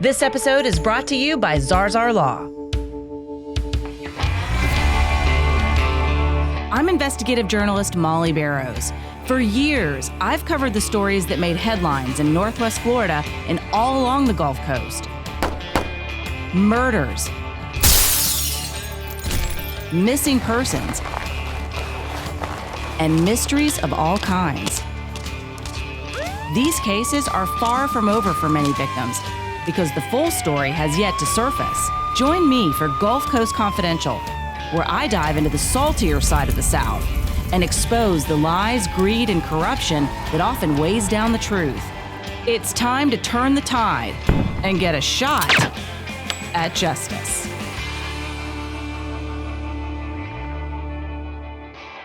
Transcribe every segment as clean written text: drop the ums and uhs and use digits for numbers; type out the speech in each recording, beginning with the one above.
This episode is brought to you by Zarzar Law. I'm investigative journalist Molly Barrows. For years, I've covered the stories that made headlines in Northwest Florida and all along the Gulf Coast. Murders, missing persons, and mysteries of all kinds. These cases are far from over for many victims because the full story has yet to surface. Join me for Gulf Coast Confidential, where I dive into the saltier side of the South and expose the lies, greed, and corruption that often weighs down the truth. It's time to turn the tide and get a shot at justice.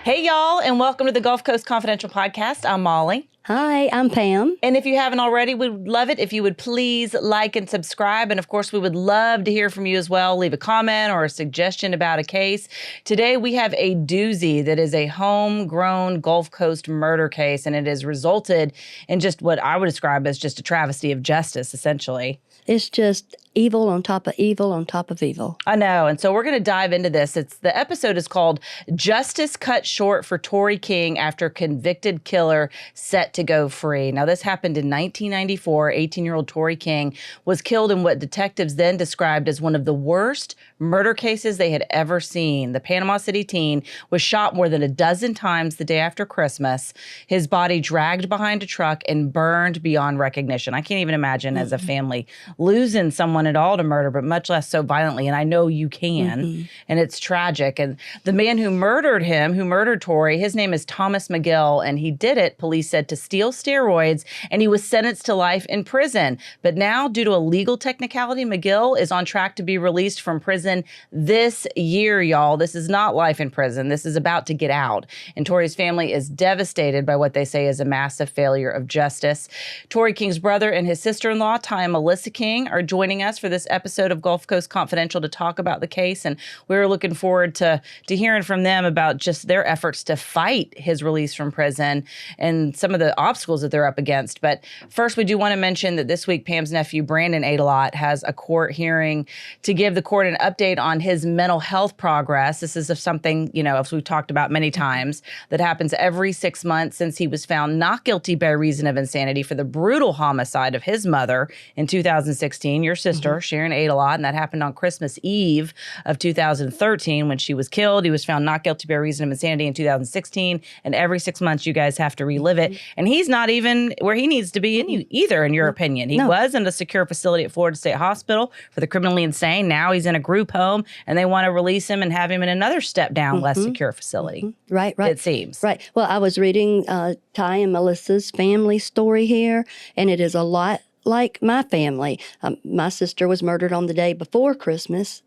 Hey, y'all, and welcome to the Gulf Coast Confidential podcast. I'm Molly. Hi, I'm Pam. And if you haven't already, we would love it if you would please like and subscribe. And of course, we would love to hear from you as well. Leave a comment or a suggestion about a case. Today, we have a doozy that is a homegrown Gulf Coast murder case, and it has resulted in just what I would describe as just a travesty of justice, essentially. It's just evil on top of evil on top of evil. I know. And so we're going to dive into this. The episode is called Justice Cut Short for Torrey King After Convicted Killer Set to Go Free. Now, this happened in 1994. 18-year-old Torrey King was killed in what detectives then described as one of the worst murder cases they had ever seen. The Panama City teen was shot more than a dozen times the day after Christmas. His body dragged behind a truck and burned beyond recognition. I can't even imagine as a family losing someone at all to murder, but much less so violently. And I know you can. And it's tragic. And the man who murdered him, who murdered Torrey, his name is Thomas McGill. And he did it, police said, to steal steroids. And he was sentenced to life in prison. But now, due to a legal technicality, McGill is on track to be released from prison this year, y'all. This is not life in prison. This is about to get out. And Torrey's family is devastated by what they say is a massive failure of justice. Torrey King's brother and his sister-in-law, Ty and Melissa King, are joining us for this episode of Gulf Coast Confidential to talk about the case. And we're looking forward to hearing from them about just their efforts to fight his release from prison and some of the obstacles that they're up against. But first, we do want to mention that this week, Pam's nephew, Brandon Adelot, has a court hearing to give the court an update on his mental health progress. This is something, as we've talked about many times, that happens every 6 months since he was found not guilty by reason of insanity for the brutal homicide of his mother in 2016, your sister, Sharon Adelot, and that happened on Christmas Eve of 2013 when she was killed. He was found not guilty by reason of insanity in 2016, and every 6 months you guys have to relive it. And he's not even where he needs to be either, in your opinion. He was in a secure facility at Florida State Hospital for the criminally insane. Now he's in a group home, and they want to release him and have him in another step-down, less secure facility. Right. It seems. Right. Well, I was reading Ty and Melissa's family story here, and it is a lot like my family. My sister was murdered on the day before Christmas.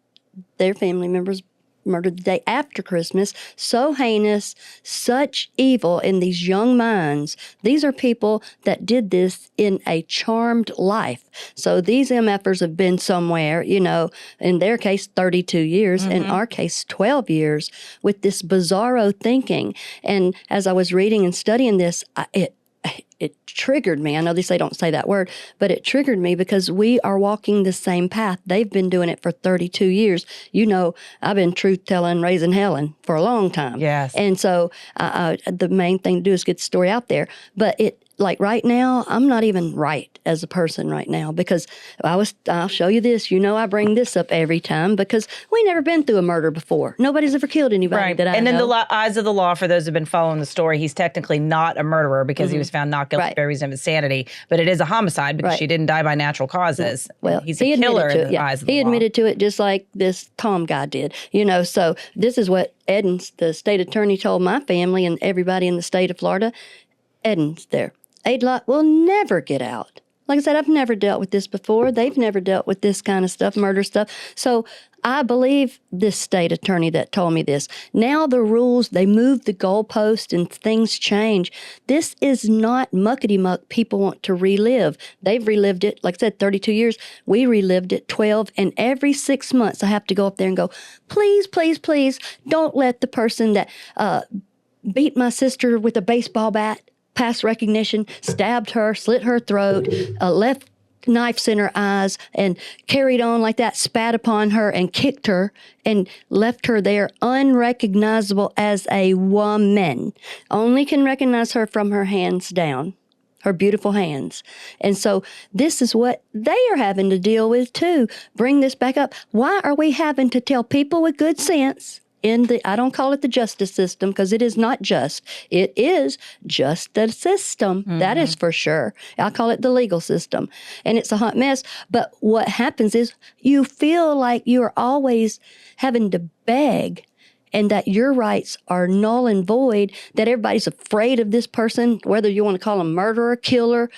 Their family members murdered the day after Christmas. So heinous, such evil in these young minds. These are people that did this in a charmed life. So these MFers have been somewhere, in their case, 32 years, in our case, 12 years, with this bizarro thinking. And as I was reading and studying this, it triggered me. I know they don't say that word, but it triggered me because we are walking the same path. They've been doing it for 32 years. I've been truth-telling, raising Helen for a long time. Yes. And so the main thing to do is get the story out there. But right now, I'm not even right as a person right now because I'll show you this. I bring this up every time because we never been through a murder before. Nobody's ever killed anybody that I know. And in the eyes of the law, for those who've been following the story, he's technically not a murderer because he was found not guilty by reason of insanity, but it is a homicide because she didn't die by natural causes. Well, he's a killer in the eyes of the law. He admitted to it just like this Tom guy did. So this is what Eddens, the state attorney, told my family and everybody in the state of Florida. Eddens there. Adelot will never get out. Like I said, I've never dealt with this before. They've never dealt with this kind of stuff, murder stuff. So I believe this state attorney that told me this. Now the rules, they move the goalpost and things change. This is not muckety-muck people want to relive. They've relived it, like I said, 32 years. We relived it 12. And every 6 months I have to go up there and go, please, please, please, don't let the person that beat my sister with a baseball bat, past recognition, stabbed her, slit her throat, left knives in her eyes and carried on like that, spat upon her and kicked her and left her there unrecognizable as a woman. Only can recognize her from her hands down, her beautiful hands. And so this is what they are having to deal with too. Bring this back up. Why are we having to tell people with good sense I don't call it the justice system because it is not just. It is just the system. That is for sure. I call it the legal system. And it's a hot mess. But what happens is you feel like you're always having to beg and that your rights are null and void, that everybody's afraid of this person, whether you want to call them murderer, killer,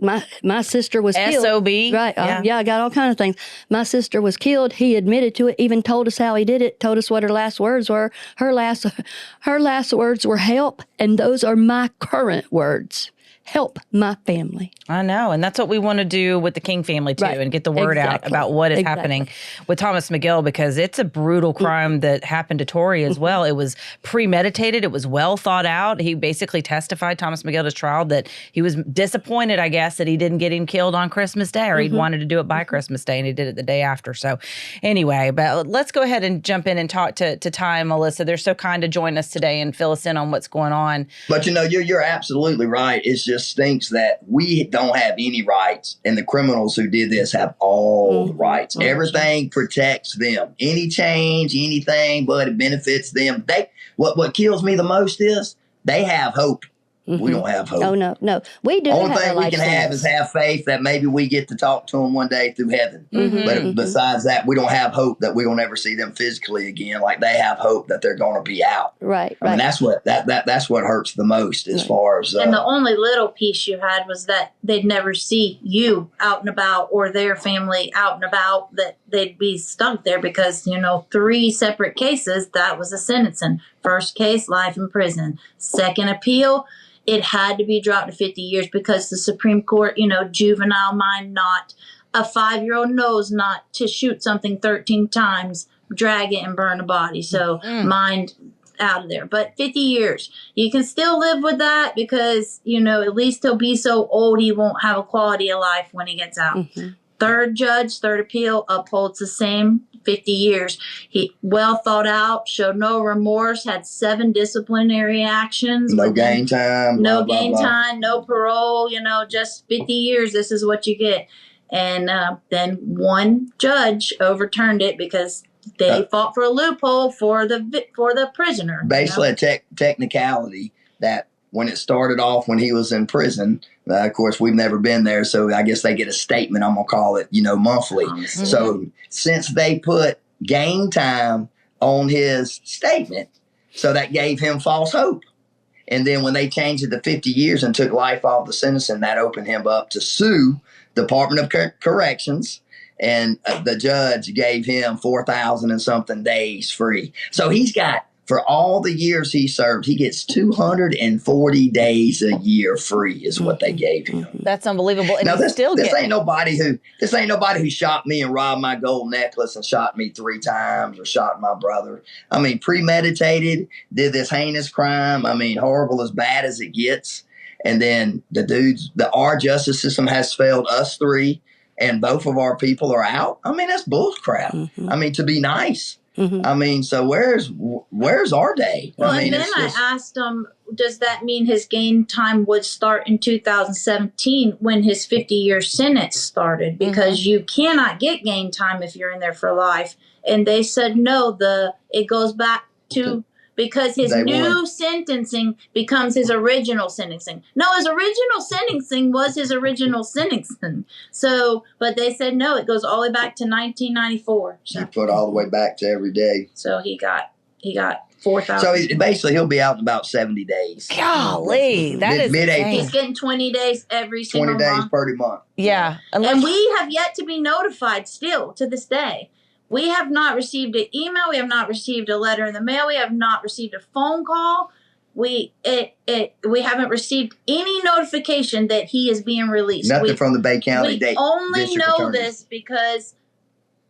my sister was killed. SOB. Right. Yeah, I got all kinds of things. My sister was killed. He admitted to it, even told us how he did it, told us what her last words were. Her last words were help, and those are my current words. Help my family. I know. And that's what we want to do with the King family, too, and get the word out about what is happening with Thomas McGill, because it's a brutal crime that happened to Torrey as well. It was premeditated. It was well thought out. He basically testified, Thomas McGill, at his trial, that he was disappointed, I guess, that he didn't get him killed on Christmas Day, or he'd wanted to do it by Christmas Day, and he did it the day after. So anyway, but let's go ahead and jump in and talk to Ty and Melissa. They're so kind to join us today and fill us in on what's going on. But, you're absolutely right. It's just stinks that we don't have any rights, and the criminals who did this have all the rights. Everything protects them. Any change, anything, but it benefits them. What kills me the most is they have hope. We don't have hope. Oh, no. We do. Only thing we can have is have faith that maybe we get to talk to them one day through heaven. But besides that, we don't have hope that we will never see them physically again. Like they have hope that they're going to be out. Right. I mean, that's what hurts the most as far as. And the only little piece you had was that they'd never see you out and about or their family out and about, that they'd be stuck there because, 3 separate cases, that was a sentencing. First case, life in prison. Second appeal, it had to be dropped to 50 years because the Supreme Court, juvenile mind not. A 5-year-old knows not to shoot something 13 times, drag it, and burn a body. So mind out of there. But 50 years, you can still live with that because, at least he'll be so old he won't have a quality of life when he gets out. Third judge, third appeal, upholds the same 50 years. He well thought out, showed no remorse, had 7 disciplinary actions. No game time. No game time, no parole, just 50 years. This is what you get. And then one judge overturned it because they fought for a loophole for the prisoner. Basically a technicality that when it started off when he was in prison, of course, we've never been there, so I guess they get a statement, I'm going to call it, monthly. So since they put game time on his statement, so that gave him false hope. And then when they changed it to 50 years and took life off the sentence, and that opened him up to sue Department of Corrections, and the judge gave him 4,000 and something days free. So he's got, for all the years he served, he gets 240 days a year free is what they gave him. That's unbelievable. And now this ain't nobody who shot me and robbed my gold necklace and shot me 3 times or shot my brother. I mean, premeditated, did this heinous crime. I mean, horrible, as bad as it gets. And then our justice system has failed us 3, and both of our people are out. I mean, that's bull crap. I mean, to be nice. I mean, so where's our day? Well, I mean, and then I asked him, does that mean his game time would start in 2017 when his 50-year sentence started? Because you cannot get game time if you're in there for life. And they said no. It goes back to because his new sentencing becomes his original sentencing. No, his original sentencing was his original sentencing. So, but they said no, it goes all the way back to 1994. So. You put all the way back to every day. So he got 4,000. So basically, he'll be out in about 70 days. Golly, that is mid-April. He's getting 20 days every single 20 days month. per month. Yeah. And we have yet to be notified still to this day. We have not received an email. We have not received a letter in the mail. We have not received a phone call. We haven't received any notification that he is being released. Nothing from the Bay County. We only know this because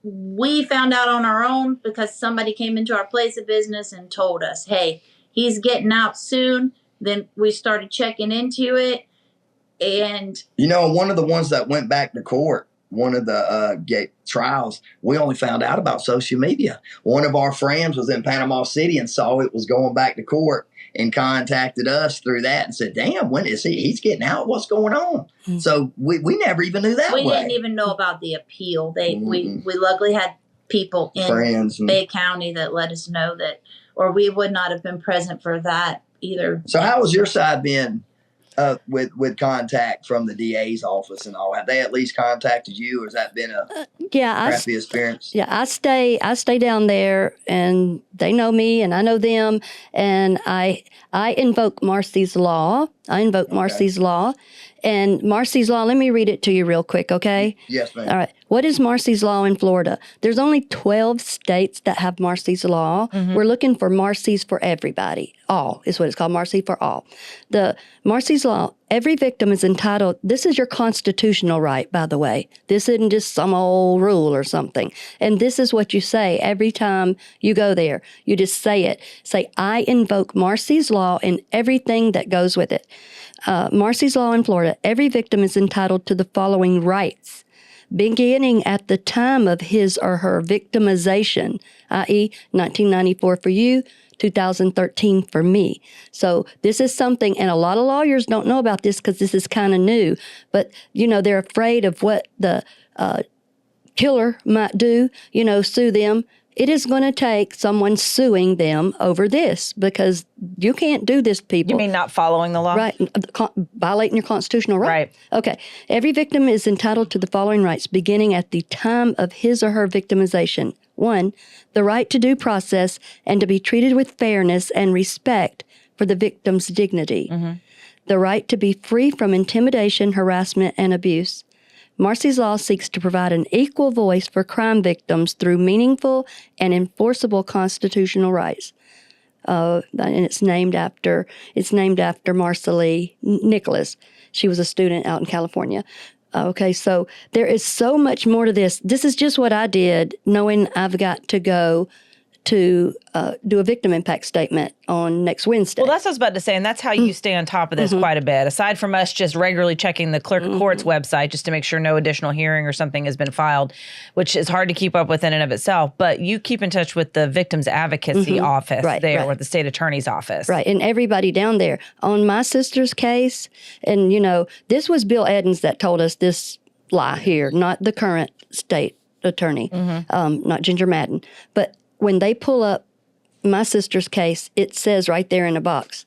we found out on our own because somebody came into our place of business and told us, hey, he's getting out soon. Then we started checking into it. And one of the ones that went back to court, one of the trials, we only found out about social media. One of our friends was in Panama City and saw it was going back to court and contacted us through that and said, damn, when is he? He's getting out. What's going on? Mm-hmm. So we never even knew that we didn't even know about the appeal. We luckily had people in Bay County that let us know that, or we would not have been present for that either. So how was your side been with contact from the DA's office and all? Have they at least contacted you, or has that been a crappy experience? Yeah, I stay down there, and they know me, and I know them, and I invoke Marcy's law. Marcy's law. And Marcy's law, let me read it to you real quick, okay? Yes, ma'am. All right. What is Marcy's law in Florida? There's only 12 states that have Marcy's law. Mm-hmm. We're looking for Marcy's for everybody. All is what it's called, Marcy for all. The Marcy's law, every victim is entitled, this is your constitutional right, by the way. This isn't just some old rule or something. And this is what you say every time you go there. You just say it. Say, I invoke Marcy's law and everything that goes with it. Marcy's law in Florida, every victim is entitled to the following rights, beginning at the time of his or her victimization, i.e. 1994 for you, 2013 for me. So this is something, and a lot of lawyers don't know about this because this is kind of new, but, they're afraid of what the killer might do, sue them. It is going to take someone suing them over this because you can't do this, people. You mean not following the law? Right. Violating your constitutional right. Right. Okay. Every victim is entitled to the following rights beginning at the time of his or her victimization. 1, the right to due process and to be treated with fairness and respect for the victim's dignity. Mm-hmm. The right to be free from intimidation, harassment, and abuse. Marcy's law seeks to provide an equal voice for crime victims through meaningful and enforceable constitutional rights. And it's named after Marcia Lee Nicholas. She was a student out in California. Okay, so there is so much more to this. This is just what I did, knowing I've got to go to do a victim impact statement on next Wednesday. Well, that's what I was about to say, and that's how you stay on top of this quite a bit. Aside from us just regularly checking the clerk of court's website just to make sure no additional hearing or something has been filed, which is hard to keep up with in and of itself, but you keep in touch with the Victims Advocacy Office with the state attorney's office. Right, and everybody down there. On my sister's case, and this was Bill Edens that told us this lie here, not the current state attorney, not Ginger Madden, but when they pull up my sister's case, it says right there in a box,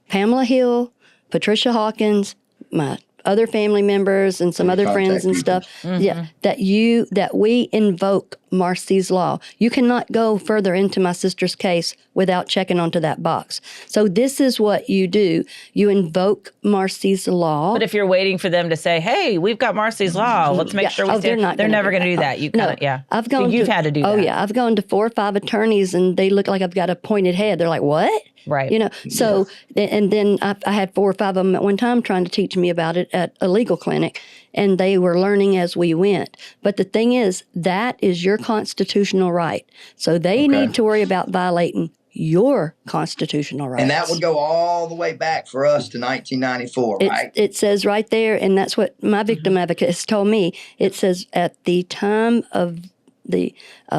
Pamela Hill, Patricia Hawkins, my other family members and some other friends and stuff, that we invoke Marcy's law. You cannot go further into my sister's case without checking onto that box. So this is what you do. You invoke Marcy's law. But if you're waiting for them to say, hey, we've got Marcy's law, let's make sure we stand. They're never going to do that. You kind of, you've had to do that. Oh, yeah. I've gone to 4 or 5 attorneys and they look like I've got a pointed head. They're like, what? Right. So, and then I had 4 or 5 of them at one time trying to teach me about it at a legal clinic, and they were learning as we went. But the thing is, that is your constitutional right. So they need to worry about violating your constitutional rights. And that would go all the way back for us to 1994, right? It says right there, and that's what my victim advocate has told me. It says at the time of the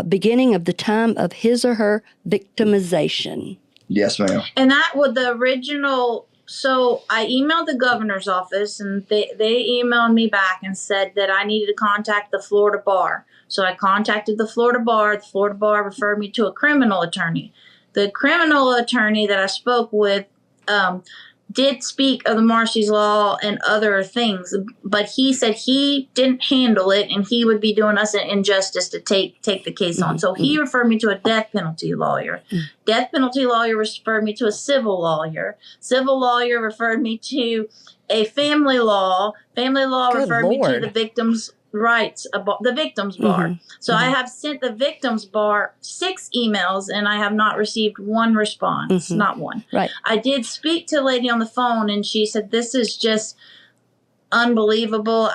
beginning of the time of his or her victimization. Yes, ma'am. And that was the original. So I emailed the governor's office, and they emailed me back and said that I needed to contact the Florida bar. So I contacted the Florida bar. The Florida bar referred me to a criminal attorney. The criminal attorney that I spoke with did speak of the Marcy's law and other things, but he said he didn't handle it and he would be doing us an injustice to take the case on. So he referred me to a death penalty lawyer. Death penalty lawyer referred me to a civil lawyer. Civil lawyer referred me to a family law. Family law referred me to the victim's rights, about the victims bar. So I have sent the victims bar 6 emails and I have not received one response, not one. Right. I did speak to a lady on the phone and she said, this is just unbelievable.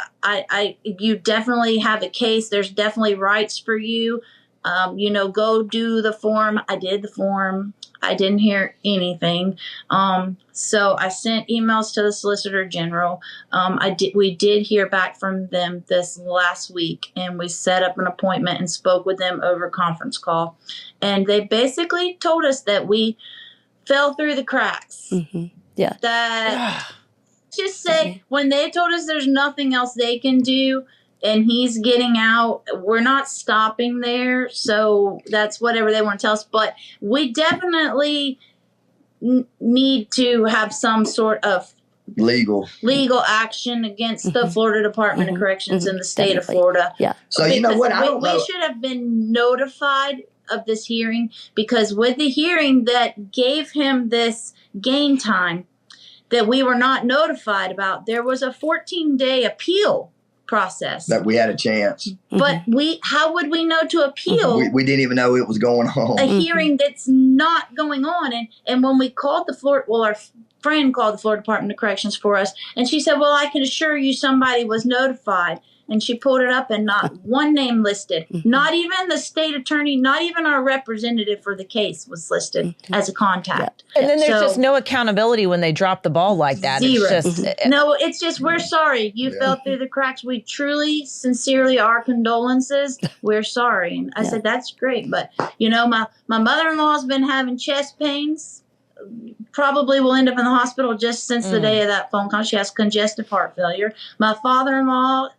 You definitely have a case. There's definitely rights for you. Go do the form. I did the form. I didn't hear anything. So I sent emails to the Solicitor General. We did hear back from them this last week, and we set up an appointment and spoke with them over conference call. And they basically told us that we fell through the cracks. Yeah. That just say when they told us there's nothing else they can do and he's getting out, we're not stopping there. So that's whatever they want to tell us. But we definitely need to have some sort of legal action against the Florida Department of Corrections in the state of Florida. Yeah. So you know what? I don't know. We should have been notified of this hearing, because with the hearing that gave him this gain time that we were not notified about, there was a 14-day appeal process that we had a chance. But how would we know to appeal? We didn't even know it was going on. A hearing that's not going on. And when we called our friend called the Florida Department of Corrections for us, and she said, well, I can assure you somebody was notified. And she pulled it up, and not one name listed. Not even the state attorney, not even our representative for the case was listed as a contact. And then there's just no accountability when they drop the ball like that. Zero. It's just no, it's just, we're sorry. You fell through the cracks. We truly, sincerely, our condolences. We're sorry. And I said, that's great. But, my mother-in-law's been having chest pains. Probably will end up in the hospital just since the day of that phone call. She has congestive heart failure. My father-in-law,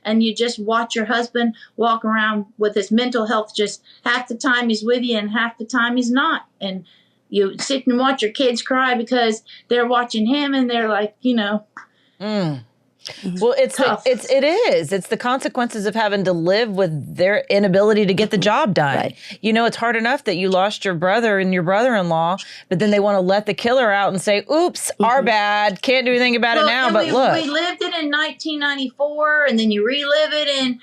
and you just watch your husband walk around with his mental health, just half the time he's with you and half the time he's not. And you sit and watch your kids cry because they're watching him and they're like, Well, it's the consequences of having to live with their inability to get the job done. Right. It's hard enough that you lost your brother and your brother-in-law, but then they want to let the killer out and say, oops, our bad, can't do anything about it now, but look. We lived it in 1994, and then you relive it in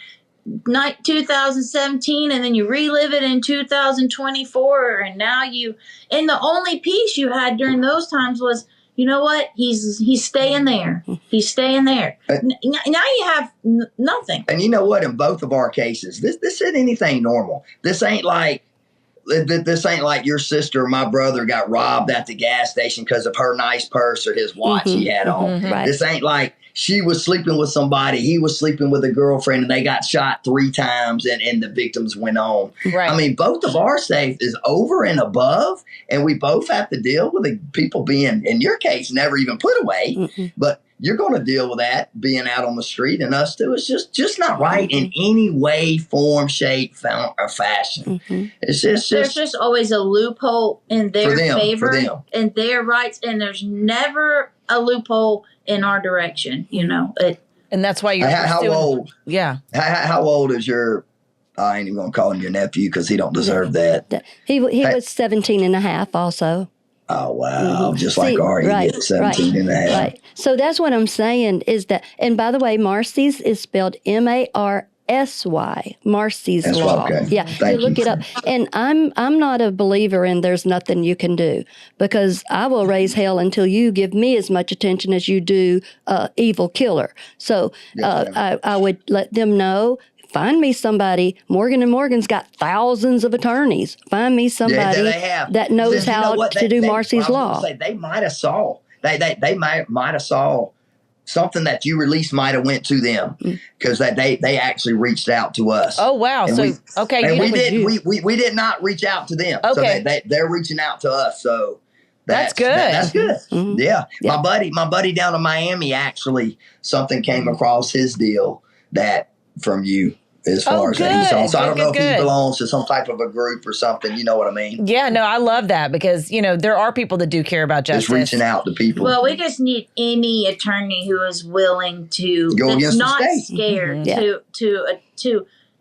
2017, and then you relive it in 2024, and now and the only peace you had during those times was, you know what? He's staying there. He's staying there. Now you have nothing. And you know what? In both of our cases, this isn't anything normal. This ain't like your sister or my brother got robbed at the gas station because of her nice purse or his watch he had on. Right. This ain't like she was sleeping with somebody, he was sleeping with a girlfriend, and they got shot 3 times and the victims went on. Right. I mean, both of our safe is over and above, and we both have to deal with the people being, in your case, never even put away. But you're going to deal with that being out on the street, and us too. It's just not right in any way, form, shape, or fashion. It's just there's just always a loophole in their favor and their rights, and there's never a loophole in our direction. And that's why you're how old? Yeah. How old is your? I ain't even gonna call him your nephew because he don't deserve that. He was 17 and a half also. Oh, wow. Just like Ari, right, 17 and a half. Right. So that's what I'm saying is that, and by the way, Marcy's is spelled M-A-R-S-Y, Marcy's That's Law. Okay. Yeah, Thank look you. it up. And I'm not a believer in there's nothing you can do, because I will raise hell until you give me as much attention as you do evil killer. So I would let them know. Find me somebody. Morgan & Morgan's got thousands of attorneys. Find me somebody that knows how to do Marcy's Law. They might have saw. They might have saw something that you released might have went to them, because they actually reached out to us. Oh, wow. And we did not reach out to them. Okay. So they're reaching out to us. So that's good. That's good. Yeah. My buddy down in Miami, actually, something came across his deal that from you as far as that he saw. So I don't know if he belongs to some type of a group or something. You know what I mean? Yeah, no, I love that, because, there are people that do care about justice. Just reaching out to people. Well, we just need any attorney who is willing to go against not the state. Scared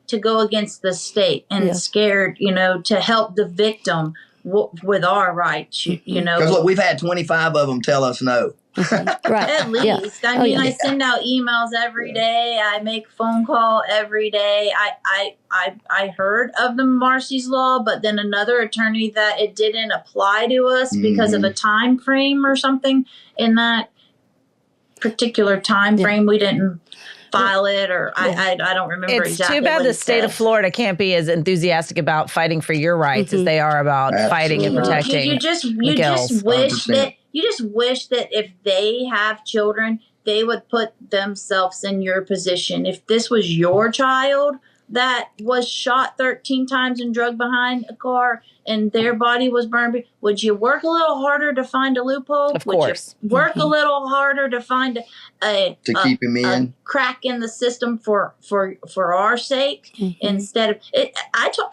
to go against the state and scared, to help the victim with our rights, Because look, we've had 25 of them tell us no. Right. At least. Yeah. I send out emails every day. I make phone call every day. I heard of the Marcy's Law, but then another attorney that it didn't apply to us because of a time frame or something in that particular time frame. We didn't file it, or I don't remember It's exactly. too bad what the he state of said. Florida can't be as enthusiastic about fighting for your rights as they are about fighting and Absolutely. protecting You just McGills. wish 100%. that if they have children, they would put themselves in your position. If this was your child that was shot 13 times and drugged behind a car and their body was burned, would you work a little harder to find a loophole? Of course. Would you work a little harder to find To keep him a in. crack in the system for our sake instead of it?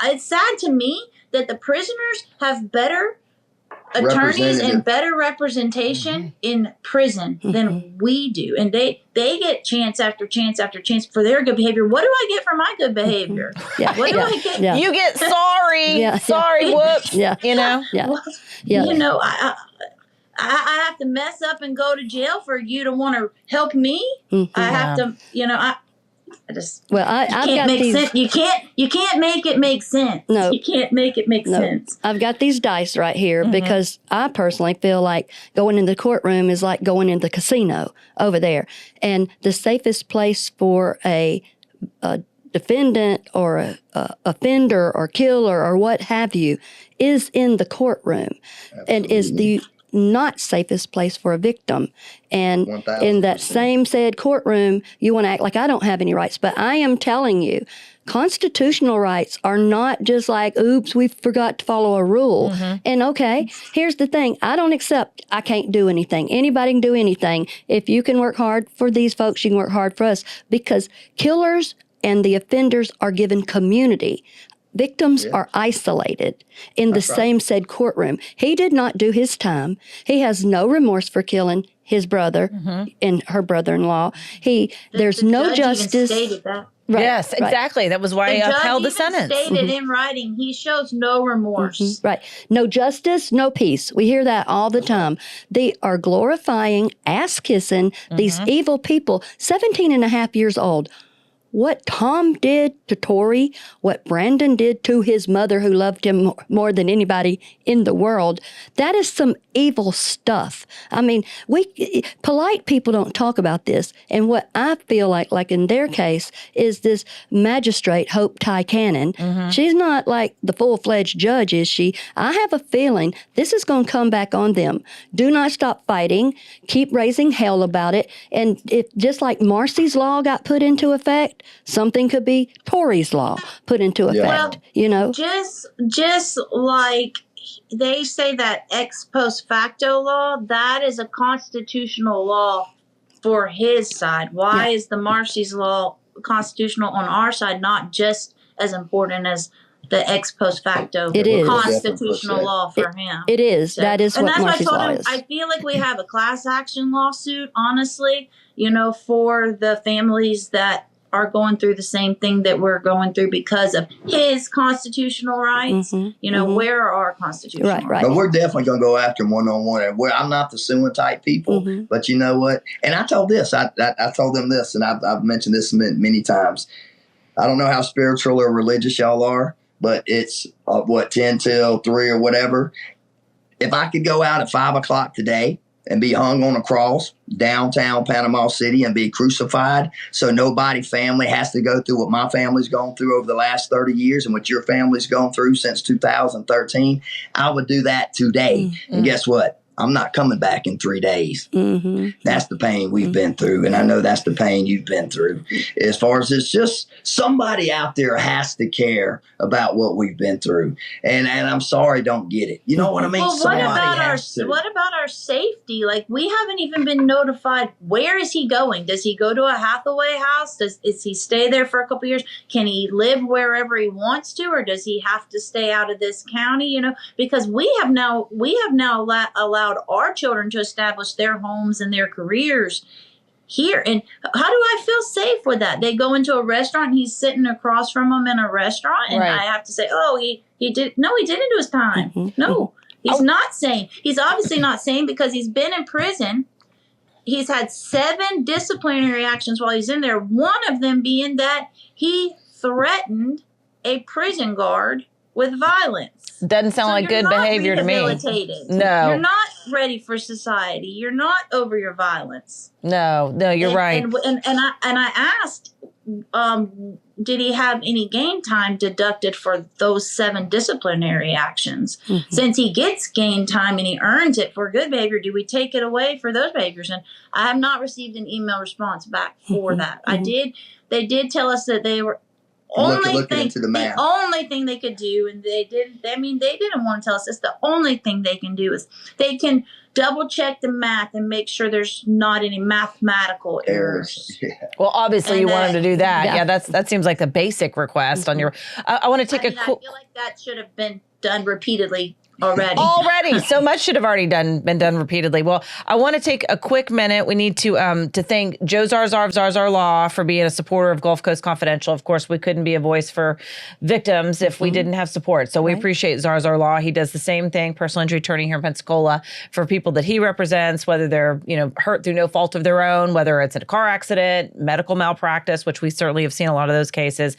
It's sad to me that the prisoners have better attorneys and better representation in prison than we do, and they get chance after chance after chance for their good behavior. What do I get for my good behavior? What do I get? Yeah. You get sorry, sorry, whoops. Yeah. You know? Yeah. Well, Yeah. you know, I have to mess up and go to jail for you to want to help me. I have to, I just I've can't got make these. sense. You can't make it make sense. No. You can't make it make sense. I've got these dice right here because I personally feel like going in the courtroom is like going in the casino over there. And the safest place for a defendant or a offender or killer or what have you is in the courtroom. And is the not safest place for a victim. And 1000%. in that same said courtroom, you want to act like I don't have any rights. But I am telling you, constitutional rights are not just like, oops, we forgot to follow a rule. And okay, here's the thing. I don't accept I can't do anything. Anybody can do anything. If you can work hard for these folks, you can work hard for us, because killers and the offenders are given community. Victims are isolated in the same said courtroom. He did not do his time. He has no remorse for killing his brother and her brother-in-law. There's The no judge even justice. stated that. Right, Yes, right. exactly. That was why I upheld the judge even sentence. stated in writing he shows no remorse. Right. No justice, no peace. We hear that all the time. They are glorifying, ass-kissing these evil people, 17 and a half years old. What Tom did to Torrey, what Brandon did to his mother, who loved him more than anybody in the world, that is some evil stuff. I mean, polite people don't talk about this. And what I feel like in their case, is this magistrate, Hope Ty Cannon. She's not like the full-fledged judge, is she? I have a feeling this is going to come back on them. Do not stop fighting. Keep raising hell about it. And if just like Marcy's law got put into effect, something could be Torrey's law put into effect, Just like they say that ex post facto law, that is a constitutional law for his side. Why is the Marcy's law constitutional on our side, not just as important as the ex post facto constitutional law for him? It is. That is what Marcy's law is. I feel like we have a class action lawsuit, honestly, for the families that are going through the same thing that we're going through because of his constitutional rights. Where are our constitutional rights? Right. But we're definitely going to go after him one-on-one. I'm not the suing type people, but you know what? And I told this, I told them this, and I've mentioned this many times. I don't know how spiritual or religious y'all are, but it's 10 till 3 or whatever. If I could go out at 5 o'clock today and be hung on a cross downtown Panama City and be crucified, so nobody family has to go through what my family's gone through over the last 30 years and what your family's gone through since 2013, I would do that today. And guess what? I'm not coming back in 3 days. That's the pain we've been through. And I know that's the pain you've been through. As far as it's just somebody out there has to care about what we've been through. And I'm sorry, don't get it. You know what I mean? Well, what about our safety? Like, we haven't even been notified. Where is he going? Does he go to a Hathaway house? Is he stay there for a couple years? Can he live wherever he wants to, or does he have to stay out of this county? Because we have now allowed our children to establish their homes and their careers here. And how do I feel safe with that? They go into a restaurant and he's sitting across from them in a restaurant, and I have to say, he didn't do his time. No, he's not sane. He's obviously not sane because he's been in prison. He's had 7 disciplinary actions while he's in there. One of them being that he threatened a prison guard with violence. Doesn't sound like you're good not behavior to me. rehabilitated. No. You're not ready for society. You're not over your violence. No, you're right. And I asked, did he have any gain time deducted for those 7 disciplinary actions? Mm-hmm. Since he gets gain time and he earns it for good behavior, do we take it away for those behaviors? And I have not received an email response back for Mm-hmm. that. Mm-hmm. They did tell us that they were the only thing they could do, and they didn't want to tell us this. The only thing they can do is they can double check the math and make sure there's not any mathematical errors. Yeah. Well, obviously you want them to do that. Yeah. Yeah, that seems like the basic request on your. I want to take I feel like that should have been done repeatedly already. So much should have already been done repeatedly. Well, I want to take a quick minute. We need to thank Joe Zarzar of Zarzar Law for being a supporter of Gulf Coast Confidential. Of course, we couldn't be a voice for victims if we didn't have support. So we appreciate Zarzar Law. He does the same thing, personal injury attorney here in Pensacola, for people that he represents, whether they're hurt through no fault of their own, whether it's a car accident, medical malpractice, which we certainly have seen a lot of those cases,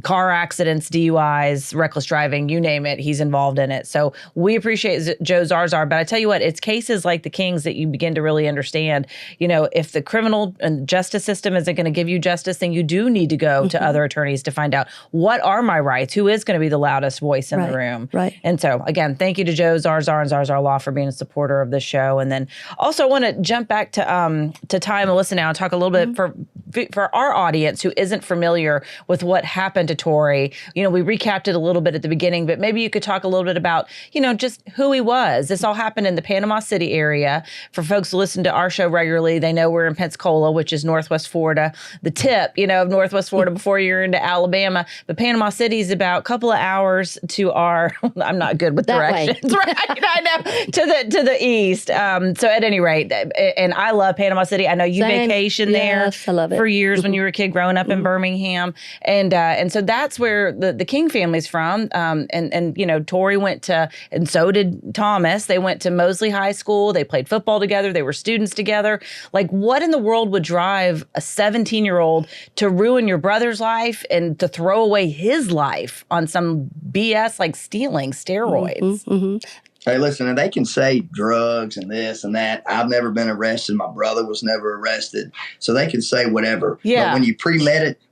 car accidents, DUIs, reckless driving, you name it, he's involved in it. So we appreciate Joe Zarzar, but I tell you what, it's cases like the Kings that you begin to really understand, if the criminal and justice system isn't going to give you justice, then you do need to go to other attorneys to find out, what are my rights? Who is going to be the loudest voice in the room? Right. And so, again, thank you to Joe Zarzar and Zarzar Law for being a supporter of this show. And then also I want to jump back to Ty and Melissa now and talk a little bit for our audience who isn't familiar with what happened to Torrey. We recapped it a little bit at the beginning, but maybe you could talk a little bit about, just who he was. This all happened in the Panama City area. For folks who listen to our show regularly, they know we're in Pensacola, which is Northwest Florida, the tip, of Northwest Florida before you're into Alabama. But Panama City is about a couple of hours to our, I'm not good with directions, right? I know, to the east. So at any rate, and I love Panama City. I know you vacationed there I love it. for years when you were a kid growing up in Birmingham. And so that's where the King family's from. And Torrey went to, and so did Thomas. They went to Mosley High School. They played football together. They were students together. Like, what in the world would drive a 17-year-old to ruin your brother's life and to throw away his life on some BS like stealing steroids? Hey, listen, and they can say drugs and this and that. I've never been arrested. My brother was never arrested. So they can say whatever. Yeah. But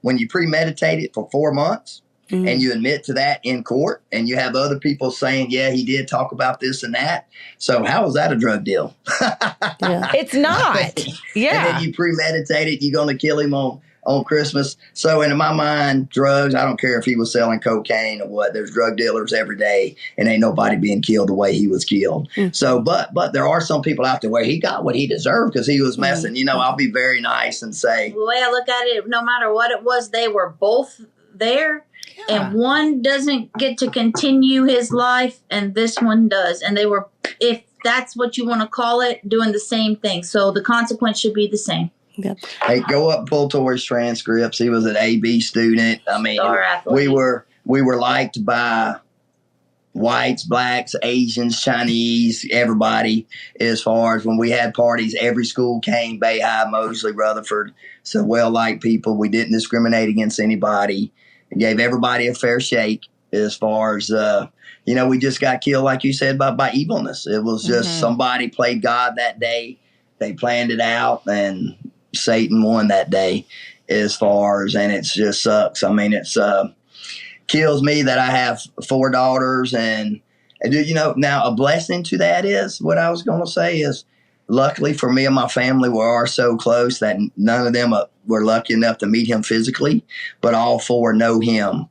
when you premeditate it for 4 months, and you admit to that in court, and you have other people saying, yeah, he did talk about this and that. So how is that a drug deal? It's not. Yeah. And then you premeditate it, you're going to kill him on Christmas. So in my mind, drugs, I don't care if he was selling cocaine or what, there's drug dealers every day, and ain't nobody being killed the way he was killed. So, but there are some people out there where he got what he deserved because he was messing. I'll be very nice and say, the way I look at it, no matter what it was, they were both there. And one doesn't get to continue his life, and this one does. And they were, if that's what you want to call it, doing the same thing. So the consequence should be the same. Yep. Hey, go up and pull Torrey's transcripts. He was an AB student. I mean, we were liked by whites, blacks, Asians, Chinese, everybody. As far as when we had parties, every school came, Bay High, Mosley, Rutherford. So well-liked people. We didn't discriminate against anybody. Gave everybody a fair shake as far as, we just got killed, like you said, by evilness. It was just somebody played God that day. They planned it out, and Satan won that day as far as, and it just sucks. I mean, it's kills me that I have 4 daughters. And now a blessing to that is what I was going to say is, luckily for me and my family, we are so close that none of them were lucky enough to meet him physically, but all 4 know him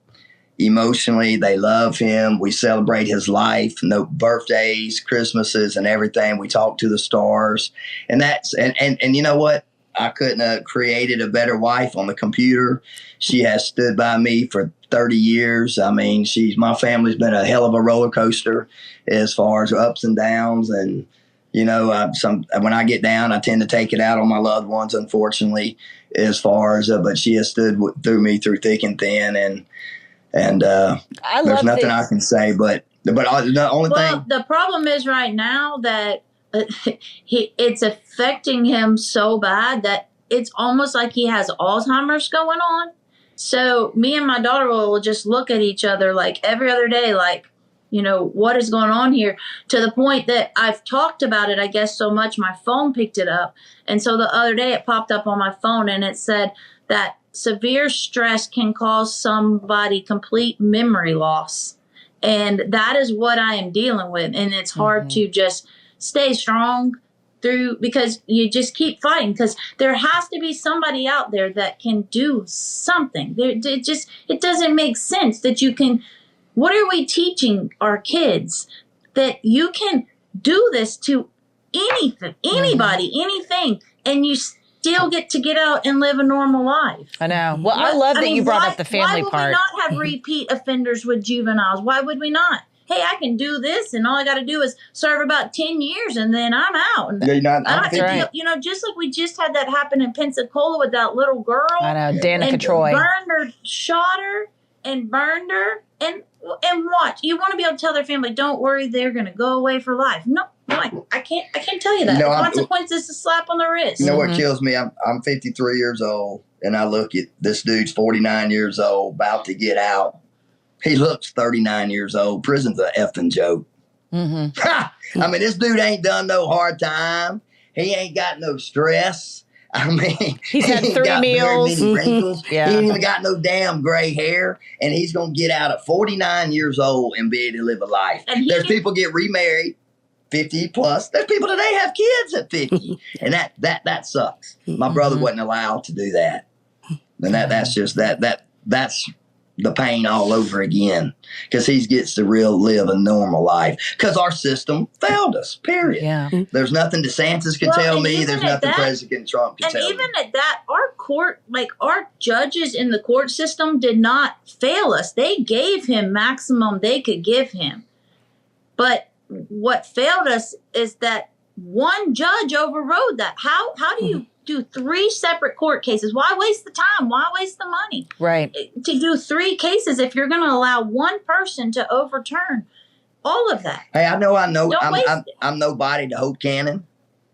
emotionally. They love him. We celebrate his life, no birthdays, Christmases, and everything. We talk to the stars, and that's and you know what? I couldn't have created a better wife on the computer. She has stood by me for 30 years. I mean, my family's been a hell of a roller coaster as far as ups and downs, and when I get down, I tend to take it out on my loved ones, unfortunately, as far as, but she has stood through me through thick and thin, and there's nothing I can say, but the only thing. The problem is right now that it's affecting him so bad that it's almost like he has Alzheimer's going on. So me and my daughter will just look at each other like every other day, like, what is going on here? To the point that I've talked about it, I guess, so much my phone picked it up. And so the other day it popped up on my phone and it said that severe stress can cause somebody complete memory loss. And that is what I am dealing with. And it's hard to just stay strong through, because you just keep fighting, because there has to be somebody out there that can do something. It doesn't make sense that you can. What are we teaching our kids? That you can do this to anything, anybody, anything, and you still get out and live a normal life. I know. Well, I love that you brought up the family part. Why would we not have repeat offenders with juveniles? Why would we not? Hey, I can do this, and all I got to do is serve about 10 years, and then I'm out. And Yeah, I don't have to deal, just like we just had that happen in Pensacola with that little girl. I know, Danica Troy. Burned her, shot her, and burned her, and watch. You want to be able to tell their family, don't worry, they're going to go away for life. No, I can't tell you that. The consequence is a slap on the wrist. You know what kills me? I'm 53 years old, and I look at this dude's 49 years old, about to get out. He looks 39 years old. Prison's a effing joke. I mean, this dude ain't done no hard time. He ain't got no stress. I mean, he's had 3 meals. Many wrinkles. Yeah. He ain't even got no damn gray hair, and he's gonna get out at 49 years old and be able to live a life. There's people get remarried 50 plus. There's people today have kids at 50, and that sucks. My brother wasn't allowed to do that, and that's just that's the pain all over again, because he gets to live a normal life, because our system failed us, period. Yeah. There's nothing DeSantis can tell me. There's nothing President Trump can tell me. And even at that, our court, our judges in the court system did not fail us. They gave him maximum they could give him. But what failed us is that one judge overrode that. How do you do 3 separate court cases? Why waste the time? Why waste the money? Right. To do 3 cases if you're going to allow one person to overturn all of that. Hey, I know. Don't I'm nobody to Hope Cannon,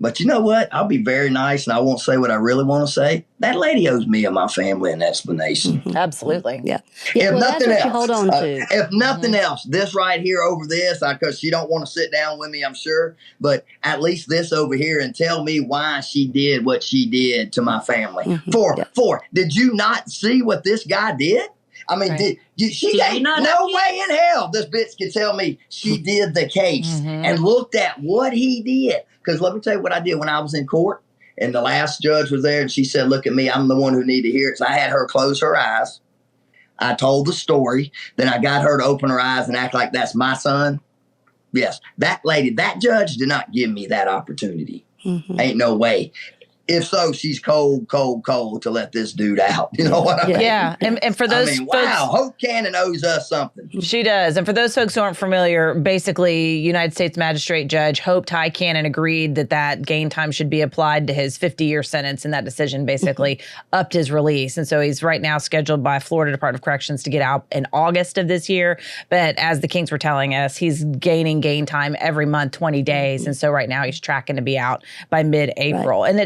but you know what? I'll be very nice, and I won't say what I really want to say. That lady owes me and my family an explanation. Absolutely. Yeah. If Well, nothing that's else, what you hold on to. if nothing else, this right here over this, because she don't want to sit down with me, I'm sure, but at least this over here, and tell me why she did what she did to my family. Did you not see what this guy did? I mean, she ain't no way in hell this bitch can tell me she did the case and looked at what he did. Because let me tell you what I did when I was in court, and the last judge was there, and she said, look at me, I'm the one who need to hear it. So I had her close her eyes. I told the story. Then I got her to open her eyes and act like that's my son. Yes, that lady, that judge did not give me that opportunity. Ain't no way. If so, she's cold to let this dude out. You know what I mean? Yeah. And for those folks, wow, Hope Cannon owes us something. She does. And for those folks who aren't familiar, basically, United States Magistrate Judge Hope Ty Cannon agreed that gain time should be applied to his 50-year sentence, and that decision basically upped his release. And so he's right now scheduled by Florida Department of Corrections to get out in August of this year. But as the Kings were telling us, he's gaining gain time every month, 20 days. And so right now he's tracking to be out by mid-April. Right. And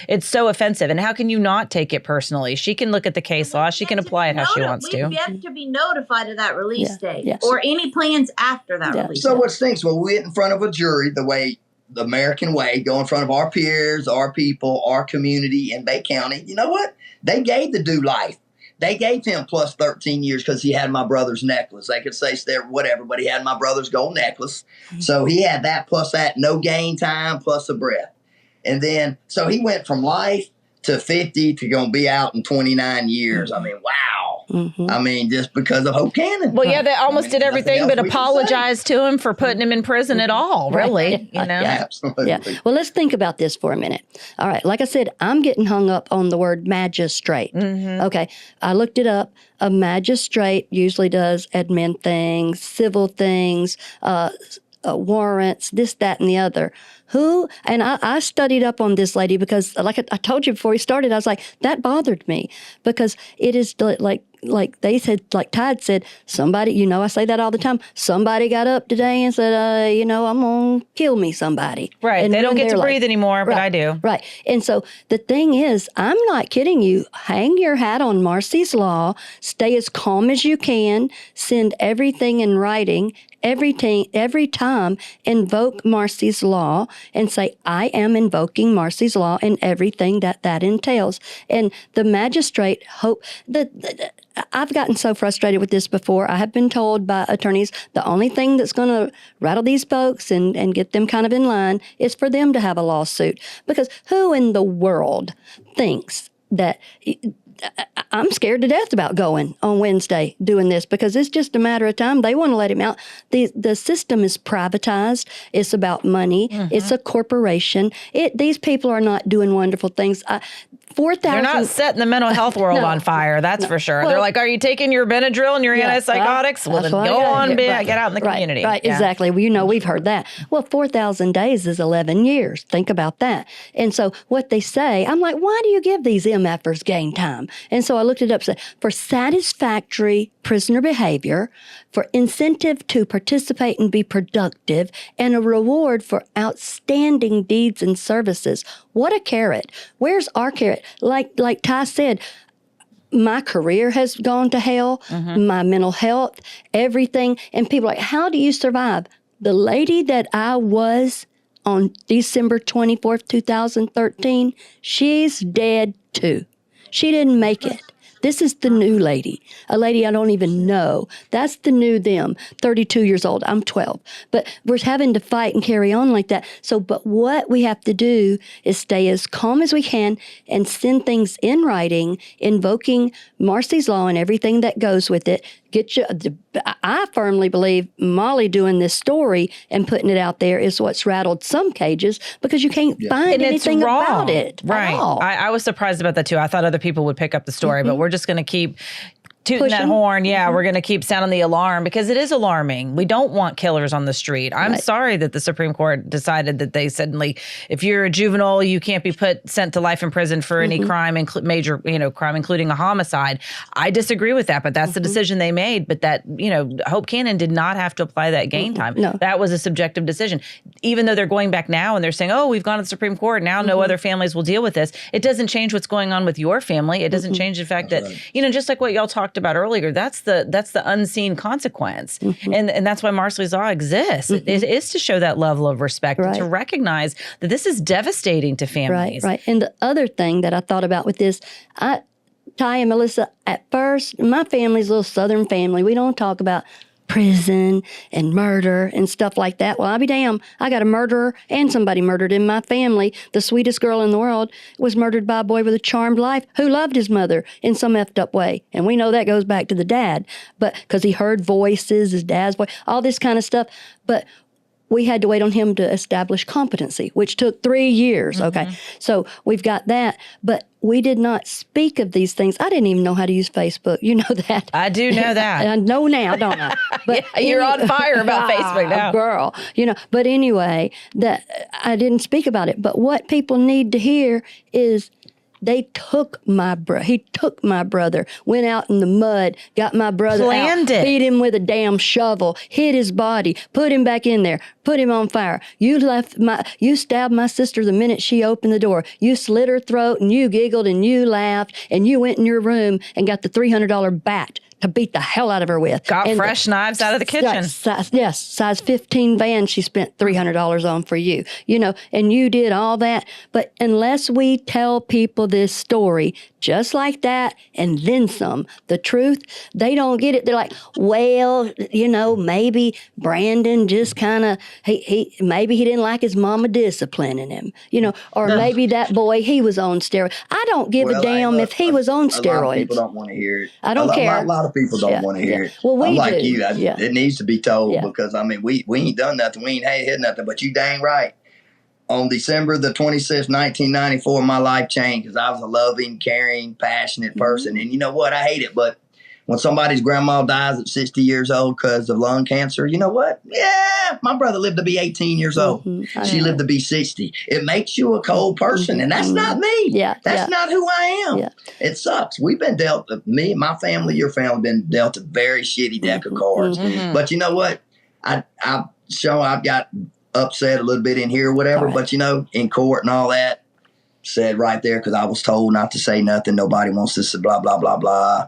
it's so offensive. And how can you not take it personally? She can look at the case law. She can apply it how she wants to. We have to be notified of that release date or any plans after that release So date. what stinks, when we get in front of a jury, the American way, go in front of our peers, our people, our community in Bay County, you know what? They gave the dude life. They gave him plus 13 years because he had my brother's necklace. They could say whatever, but he had my brother's gold necklace. So he had that plus that, no gain time plus a breath. And then, so he went from life to 50 to going to be out in 29 years. I mean, wow. I mean, just because of Hope Cannon. Well, yeah, they almost did everything but apologize to him for putting him in prison at all, really. You know? Yeah, absolutely. Yeah. Well, let's think about this for a minute. All right. Like I said, I'm getting hung up on the word magistrate. Okay. I looked it up. A magistrate usually does admin things, civil things, warrants, this, that, and the other. And I studied up on this lady because, like I told you before we started, I was like, that bothered me because it is like like they said, like Todd said, somebody, I say that all the time. Somebody got up today and said, I'm going to kill me somebody. Right. And they don't get to breathe anymore, but right, I do. Right. And so the thing is, I'm not kidding you. Hang your hat on Marcy's Law. Stay as calm as you can. Send everything in writing. Every time, invoke Marcy's Law and say, I am invoking Marcy's Law and everything that entails. And the magistrate I've gotten so frustrated with this before. I have been told by attorneys the only thing that's going to rattle these folks and get them kind of in line is for them to have a lawsuit. Because who in the world thinks that... I'm scared to death about going on Wednesday doing this because it's just a matter of time. They want to let him out. The system is privatized. It's about money. Mm-hmm. It's a corporation. These people are not doing wonderful things. 4,000. They're not setting the mental health world on fire. That's for sure. Well, they're like, are you taking your Benadryl and your antipsychotics? Well, then go on, get out in the community. Right, exactly. Well, we've heard that. Well, 4,000 days is 11 years. Think about that. And so what they say, I'm like, why do you give these MFers gain time? And so I looked it up. Said, for satisfactory prisoner behavior, for incentive to participate and be productive, and a reward for outstanding deeds and services. What a carrot. Where's our carrot? Like Ty said, my career has gone to hell, my mental health, everything. And people are like, how do you survive? The lady that I was on December 24th, 2013, she's dead too. She didn't make it. This is the new lady, a lady I don't even know. That's the new them, 32 years old. I'm 12. But we're having to fight and carry on like that. So, but what we have to do is stay as calm as we can and send things in writing, invoking Marcy's Law and everything that goes with it. I firmly believe Molly doing this story and putting it out there is what's rattled some cages because you can't find anything about it. Right. I was surprised about that too. I thought other people would pick up the story, but we're just going to keep tooting that horn. Yeah, we're going to keep sounding the alarm because it is alarming. We don't want killers on the street. I'm sorry that the Supreme Court decided that they suddenly, if you're a juvenile, you can't be sent to life in prison for any crime, major crime, including a homicide. I disagree with that, but that's the decision they made. But that, Hope Cannon did not have to apply that gain time. No. That was a subjective decision. Even though they're going back now and they're saying, oh, we've gone to the Supreme Court, now no other families will deal with this. It doesn't change what's going on with your family. It doesn't change the fact that, just like what y'all talked about earlier, that's the unseen consequence. And that's why Marcy's Law exists. It is to show that level of respect and to recognize that this is devastating to families. Right. And the other thing that I thought about with this, Ty and Melissa, at first, my family's a little Southern family. We don't talk about prison and murder and stuff like that. Well, I'll be damned. I got a murderer and somebody murdered in my family. The sweetest girl in the world was murdered by a boy with a charmed life who loved his mother in some effed up way. And we know that goes back to the dad, but because he heard voices, his dad's voice, all this kind of stuff. But we had to wait on him to establish competency, which took 3 years. Okay. So we've got that, but we did not speak of these things. I didn't even know how to use Facebook. You know that. I do know that. I know now, don't I? But you're on fire about Facebook now. Girl, but anyway, that I didn't speak about it. But what people need to hear is he took my brother, went out in the mud, got my brother Planned out, it. beat him with a damn shovel, hit his body, put him back in there, put him on fire. You stabbed my sister the minute she opened the door. You slit her throat and you giggled and you laughed and you went in your room and got the $300 bat to beat the hell out of her with. Got fresh knives out of the kitchen. Size 15 van she spent $300 on for you. And you did all that. But unless we tell people this story just like that and then some, the truth, they don't get it. They're like, well, maybe Brandon just kind of, maybe he didn't like his mama disciplining him, or maybe that boy, he was on steroids. I don't give a damn if he was on steroids. A lot of people don't want to hear it. I don't care. A lot of people don't want to hear it. Well, I'm like do. you. It needs to be told because, we ain't done nothing. We ain't hit nothing, but you dang right. On December the 26th, 1994, my life changed because I was a loving, caring, passionate person. And you know what? I hate it, but when somebody's grandma dies at 60 years old because of lung cancer, you know what? Yeah, my brother lived to be 18 years old. She lived to be 60. It makes you a cold person, and that's not me. Yeah, that's not who I am. Yeah. It sucks. We've been dealt, me, my family, your family, been dealt a very shitty deck of cards. But you know what? I've got upset a little bit in here, whatever. Right. But, you know, in court and all that, said right there, because I was told not to say nothing. Nobody wants to say blah, blah, blah, blah.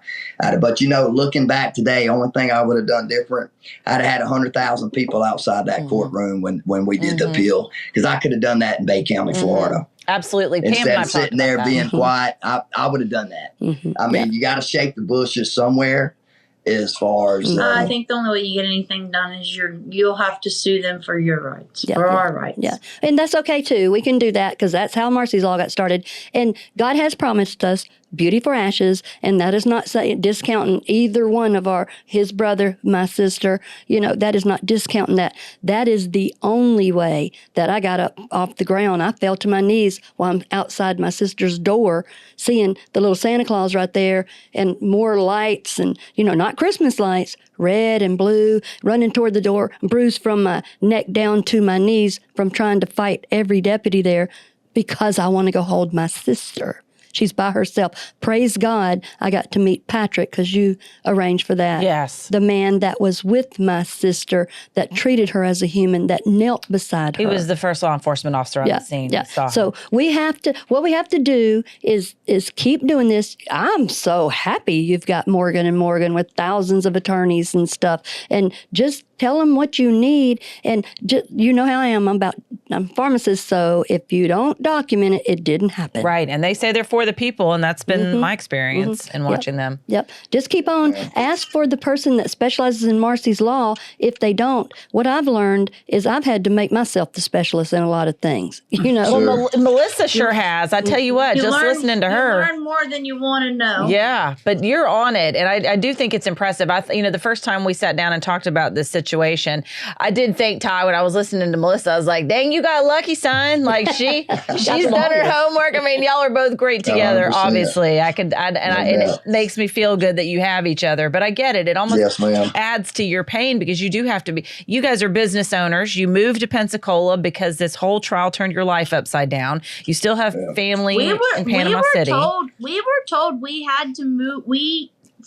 But, you know, looking back today, only thing I would have done different, I'd have had 100,000 people outside that courtroom when we did the appeal, because I could have done that in Bay County, Florida. Absolutely. Instead of sitting there being quiet, I would have done that. I mean, you got to shake the bushes somewhere. As far as I think the only way you get anything done is you'll have to sue them for your rights, for our rights. Yeah, and that's okay too. We can do that because that's how Marcy's Law got started. And God has promised us beauty for ashes, and that is not discounting either one of his brother, my sister. You know, that is not discounting that. That is the only way that I got up off the ground. I fell to my knees while I'm outside my sister's door, seeing the little Santa Claus right there, and more lights, and you know, not Christmas lights, red and blue, running toward the door, bruised from my neck down to my knees from trying to fight every deputy there because I want to go hold my sister. She's by herself. Praise God, I got to meet Patrick because you arranged for that. Yes. The man that was with my sister that treated her as a human, that knelt beside her. He was the first law enforcement officer on the scene. Yeah. So what we have to do is keep doing this. I'm so happy you've got Morgan and Morgan with thousands of attorneys and stuff. And just tell them what you need. And you know how I am. I'm a pharmacist, so if you don't document it, it didn't happen. Right. And they say they're for the people, and that's been my experience in watching them. Yep. Just keep on. Ask for the person that specializes in Marcy's Law. If they don't, what I've learned is I've had to make myself the specialist in a lot of things. You know. Well, Melissa sure has. I tell you what, listening to her. You learn more than you want to know. Yeah, but you're on it. And I do think it's impressive. The first time we sat down and talked about this situation, I did thank Ty when I was listening to Melissa. I was like, dang, you got lucky, son. Like she's done her homework. I mean, y'all are both great together, obviously. And it makes me feel good that you have each other. But I get it. It almost adds to your pain because you do have to be. You guys are business owners. You moved to Pensacola because this whole trial turned your life upside down. You still have family in Panama City. We were told we had to move.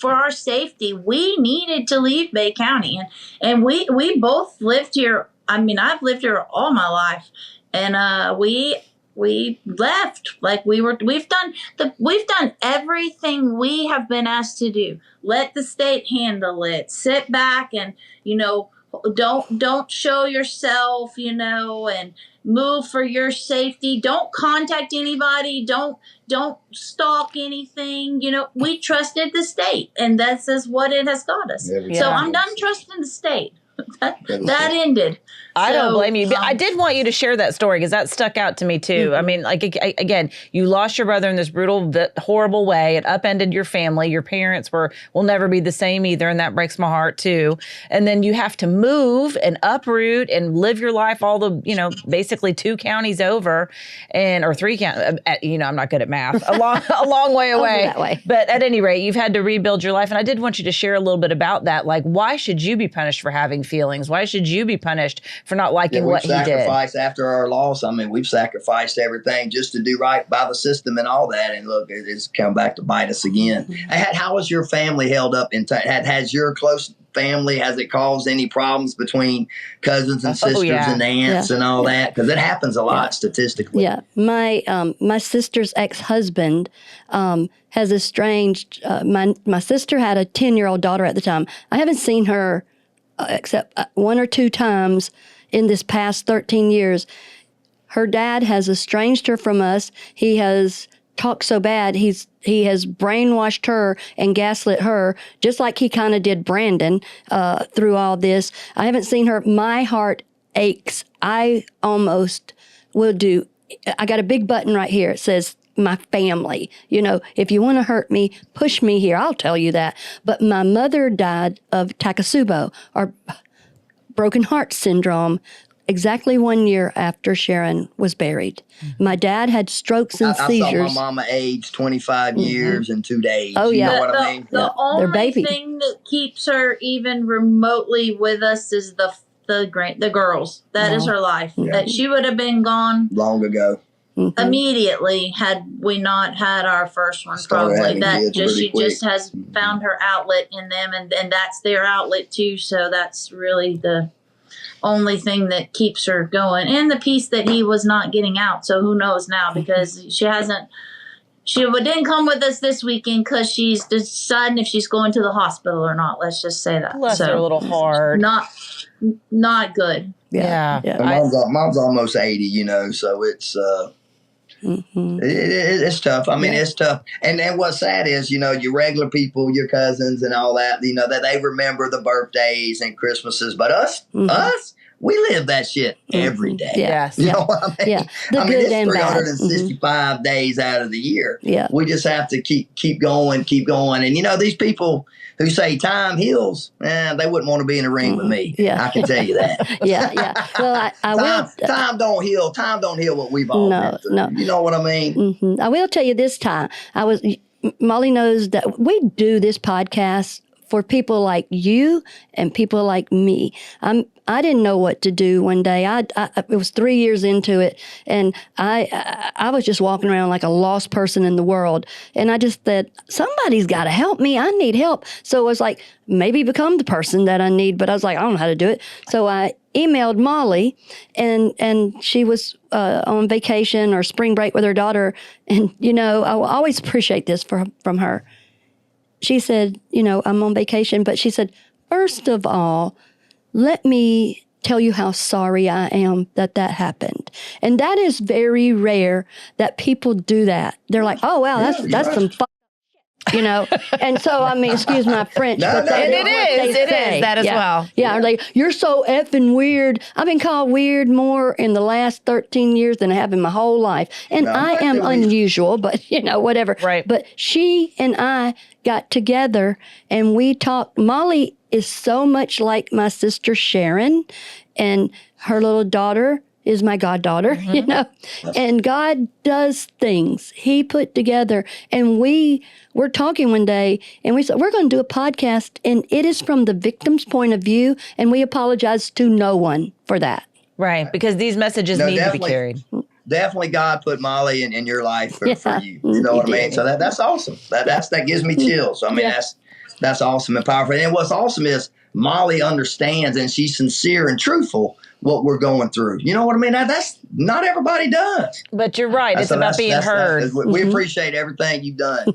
For our safety, we needed to leave Bay County, and we both lived here. I mean, I've lived here all my life, and we left. Like we've done everything we have been asked to do. Let the state handle it. Sit back and don't show yourself. And move for your safety. Don't contact anybody. Don't stalk anything. We trusted the state, and that's just what it has got us. So I'm done trusting the state. That ended. I don't blame you. I did want you to share that story because that stuck out to me too. I mean, again, you lost your brother in this brutal, horrible way. It upended your family. Your parents will never be the same either, and that breaks my heart too. And then you have to move and uproot and live your life all the, basically 2 counties over, or 3 counties. I'm not good at math. A long way away. That way. But at any rate, you've had to rebuild your life, and I did want you to share a little bit about that. Like, why should you be punished for having feelings? Why should you be punished for not liking what he did? We've sacrificed after our loss. I mean, we've sacrificed everything just to do right by the system and all that. And look, it's come back to bite us again. How has your family held up? Has your close family, has it caused any problems between cousins and sisters and aunts and all that? Because it happens a lot statistically. Yeah. My sister's ex-husband has estranged, my sister had a 10-year-old daughter at the time. I haven't seen her except 1 or 2 times in this past 13 years. Her dad has estranged her from us. He has talked so bad. He has brainwashed her and gaslit her, just like he kind of did Brandon through all this. I haven't seen her. My heart aches. I almost will do. I got a big button right here. It says my family. If you want to hurt me, push me here. I'll tell you that. But my mother died of Takotsubo, or broken heart syndrome, exactly 1 year after Sharon was buried. My dad had strokes and I seizures. saw my mama age 25 years and 2 days. Oh, yeah. You know what I mean? The They're only babies. thing that keeps her even remotely with us is the girls. That is her life. That she would have been gone Long ago. immediately had we not had our first one. Started Probably having that kids just really she quick. just has found her outlet in them, and that's their outlet too. So that's really the only thing that keeps her going, and the piece that he was not getting out. So who knows now, because she didn't come with us this weekend because she's deciding if she's going to the hospital or not. Let's just say that. Bless her little heart. Not good. Yeah. My mom's almost 80, you know, so it's it's tough. I mean, it's tough. And then what's sad is, you know, your regular people, your cousins and all that, you know, that they remember the birthdays and Christmases. But us, we live that shit every day. Yes. You know what I mean? Yeah. The I mean, good it's and bad. 365 days out of the year. Yeah. We just have to keep going. And, you know, these people who say time heals, they wouldn't want to be in a ring with me. Yeah. I can tell you that. Yeah. Well, I will. Time don't heal. Time don't heal what we've all been through. No. You know what I mean? I will tell you this time. Molly knows that we do this podcast for people like you and people like me. I didn't know what to do one day. It was 3 years into it, and I was just walking around like a lost person in the world. And I just said, somebody's got to help me. I need help. So it was like, maybe become the person that I need. But I was like, I don't know how to do it. So I emailed Molly, and she was on vacation or spring break with her daughter. And, you know, I always appreciate this from her. She said, you know, I'm on vacation, but she said, first of all, let me tell you how sorry I am that happened. And that is very rare that people do that. They're like, oh, wow, that's some fun. You know, and so, I mean, excuse my French, but it is that as well. Yeah, like, you're so effing weird. I've been called weird more in the last 13 years than I have in my whole life. And I am unusual, but, you know, whatever. Right. But she and I got together and we talked. Molly is so much like my sister Sharon, and her little daughter is my goddaughter, you know, and God does things He put together. And we're talking one day and we said, we're going to do a podcast, and it is from the victim's point of view. And we apologize to no one for that. Right. Because these messages need to be carried. Definitely God put Molly in your life for you. You know what I mean? So that's awesome. That gives me chills. I mean, that's awesome and powerful. And what's awesome is Molly understands, and she's sincere and truthful what we're going through. You know what I mean? That's not everybody does. But you're right. It's about being heard. We appreciate everything you've done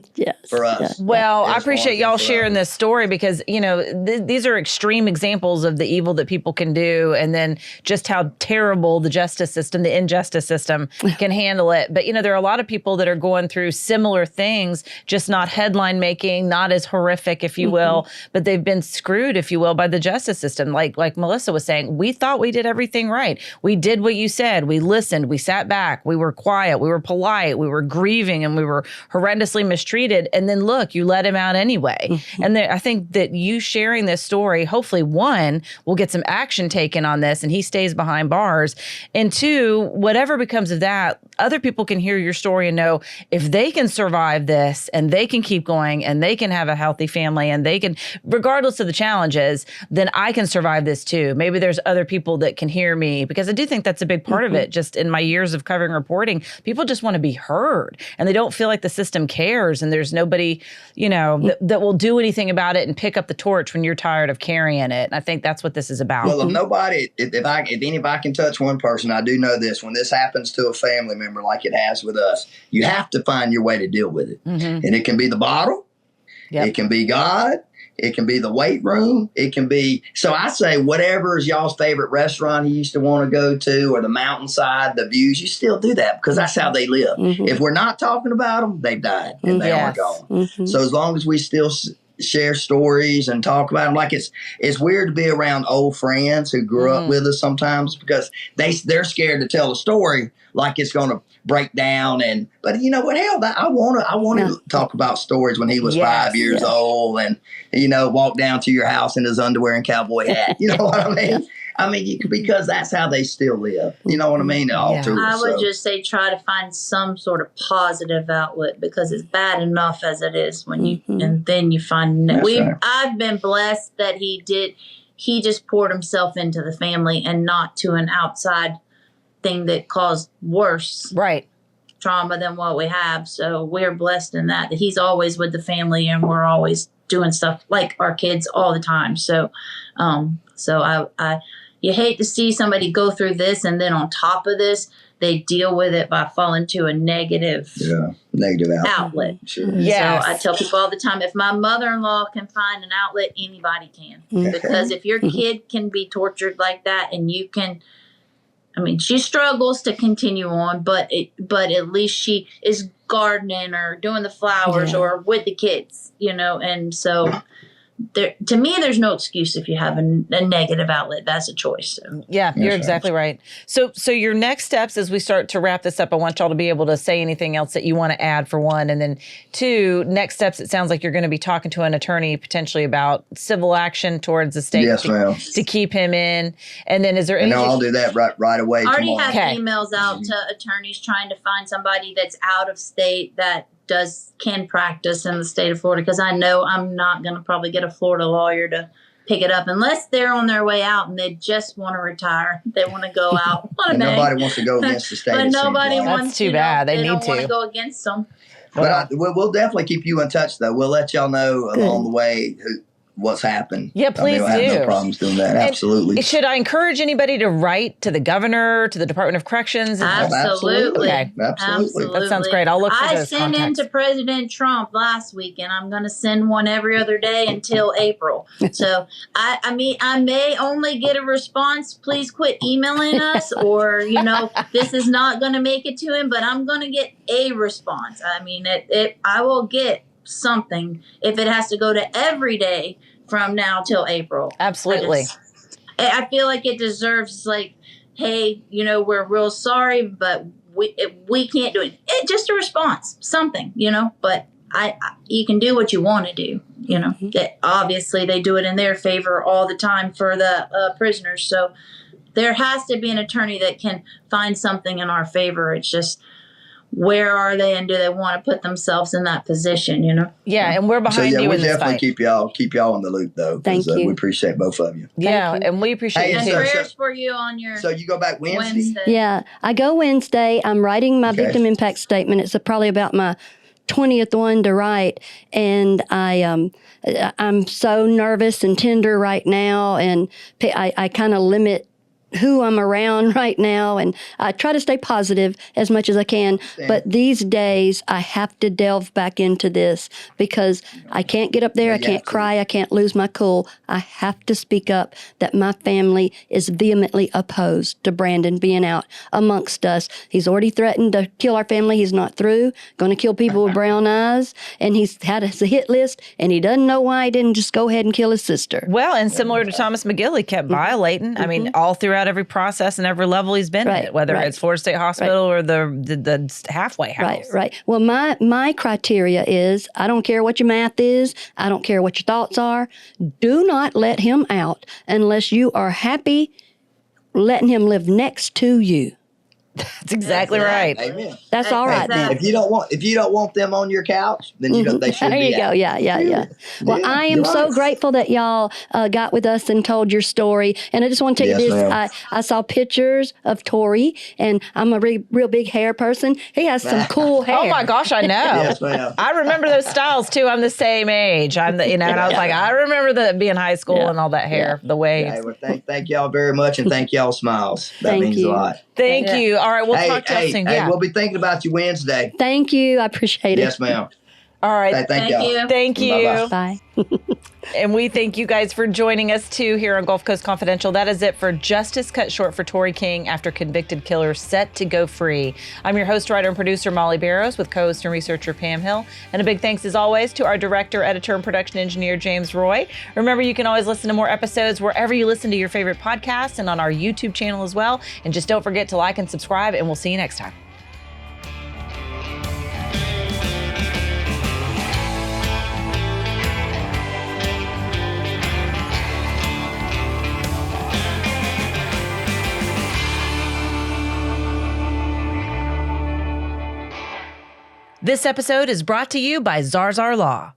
for us. Yes. Well, I appreciate y'all sharing this story because, you know, these are extreme examples of the evil that people can do, and then just how terrible the justice system, the injustice system can handle it. But, you know, there are a lot of people that are going through similar things, just not headline making, not as horrific, if you will, but they've been screwed, if you will, by the justice system. Like Melissa was saying, we thought we did everything right. We did what you said. We listened. We sat back. We were quiet. We were polite. We were grieving, and we were horrendously mistreated. And then look, you let him out anyway. And I think that you sharing this story, hopefully, one, we'll get some action taken on this and he stays behind bars. And two, whatever becomes of that, other people can hear your story and know if they can survive this and they can keep going and they can have a healthy family and they can, regardless of the challenges, then I can survive this too. Maybe there's other people that can hear me, because I do think that's a big part of it. Just in my years of covering reporting, people just want to be heard and they don't feel like the system cares, and there's nobody, you know, that will do anything about it and pick up the torch when you're tired of carrying it. And I think that's what this is about. Well, if anybody can touch one person, I do know this: when this happens to a family member like it has with us, you have to find your way to deal with it. And it can be the bottle, it can be God, it can be the weight room, it can be, so I say whatever is y'all's favorite restaurant you used to want to go to, or the mountainside, the views, you still do that because that's how they live. If we're not talking about them, they've died and they are gone. So as long as we still share stories and talk about them, like it's weird to be around old friends who grew up with us sometimes, because they're scared to tell a story like it's going to break down. But you know what, hell, I want to talk about stories when he was 5 years old and, you know, walk down to your house in his underwear and cowboy hat. You know what I mean? I mean, because that's how they still live. You know what I mean? All Yeah. through it, I would so. just say try to find some sort of positive outlet because it's bad enough as it is when you and then you find That's right. I've been blessed that he just poured himself into the family and not to an outside thing that caused worse trauma than what we have. So we're blessed in that he's always with the family and we're always doing stuff like our kids all the time. So I you hate to see somebody go through this and then on top of this they deal with it by falling to a negative outlet. Sure. Yes. So I tell people all the time, if my mother-in-law can find an outlet, anybody can. Because if your kid can be tortured like that and you can, I mean, she struggles to continue on, but at least she is gardening or doing the flowers or with the kids, you know, and so to me, there's no excuse if you have a negative outlet. That's a choice. So. Yeah, you're exactly right. So your next steps as we start to wrap this up, I want y'all to be able to say anything else that you want to add for one. And then two, next steps, it sounds like you're going to be talking to an attorney potentially about civil action towards the state to keep him in. And then is there any... I'll do that right away I already tomorrow. have emails out to attorneys trying to find somebody that's out of state that can practice in the state of Florida because I know I'm not going to probably get a Florida lawyer to pick it up unless they're on their way out and they just want to retire. They want to go out. And nobody wants to go against the state. But nobody wants. That's too bad. They need don't to want to go against them. But we'll definitely keep you in touch, though. We'll let y'all know along the way what's happened. Yeah, please I have do. no problems doing that. Absolutely. Should I encourage anybody to write to the governor, to the Department of Corrections? Absolutely. Okay. Absolutely. That sounds great. I'll look for those sent contacts. in to President Trump last week, and I'm going to send one every other day until April. So, I mean, I may only get a response. Please quit emailing us, or, this is not going to make it to him, but I'm going to get a response. I mean, I will get something if it has to go to every day from now till April. Absolutely. I feel like it deserves hey, we're real sorry, but we can't do it. Just a response, something, but you can do what you want to do, that obviously they do it in their favor all the time for the prisoners. So there has to be an attorney that can find something in our favor. It's just, where are they and do they want to put themselves in that position, Yeah, and we're behind you we in this definitely fight. keep y'all in the loop, though. Thank you. We appreciate both of you. Yeah, and we appreciate And you too. prayers for you on your So you go back Wednesday? Yeah, I go Wednesday. I'm writing my victim impact statement. It's probably about my 20th one to write, and I'm so nervous and tender right now, and I kind of limit who I'm around right now, and I try to stay positive as much as I can. But these days, I have to delve back into this because I can't get up there. I can't cry. I can't lose my cool. I have to speak up that my family is vehemently opposed to Brandon being out amongst us. He's already threatened to kill our family. He's not through. Going to kill people with brown eyes. And he's had a hit list, and he doesn't know why he didn't just go ahead and kill his sister. Well, and similar to Thomas McGill, he kept violating. I mean, all throughout every process and every level he's been at, whether it's Florida State Hospital or the halfway house. Right. Well, my criteria is I don't care what your math is. I don't care what your thoughts are. Do not let him out unless you are happy letting him live next to you. That's exactly right. Amen. That's all right then. If you don't want them on your couch, then they should There be you go. out. Yeah. Well, I am so grateful that y'all got with us and told your story. And I just want to tell you this. Ma'am. I saw pictures of Torrey, and I'm a real big hair person. He has some cool hair. Oh my gosh, I know. Yes, ma'am. I remember those styles too. I'm the same age. And I was like, I remember that being high school and all that hair, the waves. Hey, well, thank y'all very much, and thank y'all smiles. That Thank means you. a lot. Thank you. All right, we'll talk to you soon. Hey, Yeah. we'll be thinking about you Wednesday. Thank you. I appreciate it. Yes, ma'am. All right. Hey, thank y'all. you. Thank you. Bye-bye. Bye. And we thank you guys for joining us too here on Gulf Coast Confidential. That is it for Justice Cut Short for Torrey King after convicted killer set to go free. I'm your host, writer, and producer, Molly Barrows, with co-host and researcher Pam Hill. And a big thanks as always to our director, editor, and production engineer, James Roy. Remember, you can always listen to more episodes wherever you listen to your favorite podcasts and on our YouTube channel as well. And just don't forget to like and subscribe, and we'll see you next time. This episode is brought to you by Zarzar Law.